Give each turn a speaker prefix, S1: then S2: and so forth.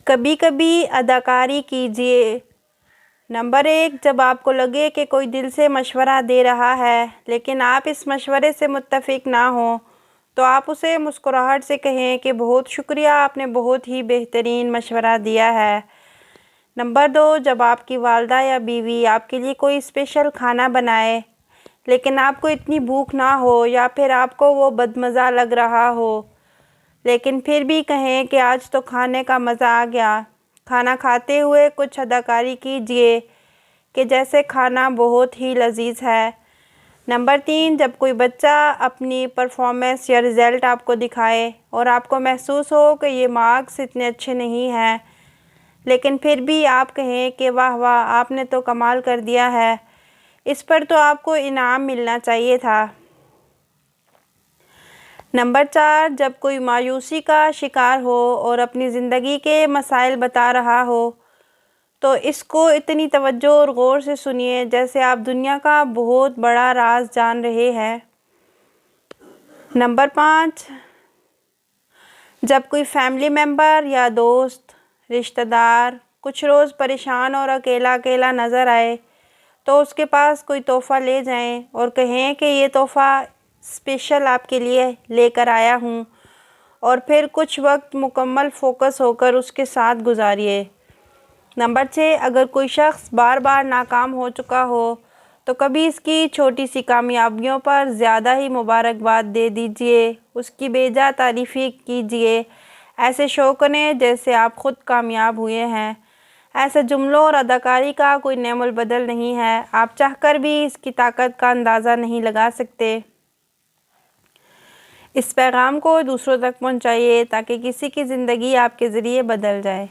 S1: कभी कभी अदाकारी कीजिए। नंबर 1, जब आपको लगे कि कोई दिल से मशवरा दे रहा है लेकिन आप इस मशवरे से मुत्तफिक ना हो तो आप उसे मुस्कुराहट से कहें कि बहुत शुक्रिया, आपने बहुत ही बेहतरीन मशवरा दिया है। नंबर 2, जब आपकी वालदा या बीवी आपके लिए कोई स्पेशल खाना बनाए लेकिन आपको इतनी भूख ना हो या फिर आपको वो बदमज़ा लग रहा हो लेकिन फिर भी कहें कि आज तो खाने का मज़ा आ गया। खाना खाते हुए कुछ अदाकारी कीजिए कि जैसे खाना बहुत ही लजीज है। नंबर 3, जब कोई बच्चा अपनी परफॉर्मेंस या रिज़ल्ट आपको दिखाए और आपको महसूस हो कि ये मार्क्स इतने अच्छे नहीं हैं लेकिन फिर भी आप कहें कि वाह वाह, आपने तो कमाल कर दिया है, इस पर तो आपको इनाम मिलना चाहिए था। नंबर 4, जब कोई मायूसी का शिकार हो और अपनी ज़िंदगी के मसाइल बता रहा हो तो इसको इतनी तवज्जो और गौर से सुनिए जैसे आप दुनिया का बहुत बड़ा राज जान रहे हैं। नंबर 5, जब कोई फैमिली मेम्बर या दोस्त, रिश्तेदार कुछ रोज़ परेशान और अकेला अकेला नज़र आए तो उसके पास कोई तोहफ़ा ले जाएं और कहें कि ये तोहफ़ा स्पेशल आपके लिए लेकर आया हूँ और फिर कुछ वक्त मुकम्मल फ़ोकस होकर उसके साथ गुजारिए। नंबर 6, अगर कोई शख्स बार बार नाकाम हो चुका हो तो कभी इसकी छोटी सी कामयाबियों पर ज़्यादा ही मुबारकबाद दे दीजिए, उसकी बेजा तारीफ़ी कीजिए, ऐसे शो करें जैसे आप ख़ुद कामयाब हुए हैं। ऐसे जुमलों और अदाकारी का कोई नेमुल बदल नहीं है, आप चाहकर भी इसकी ताकत का अंदाज़ा नहीं लगा सकते। इस पैगाम को दूसरों तक पहुंचाइए ताकि किसी की ज़िंदगी आपके ज़रिए बदल जाए।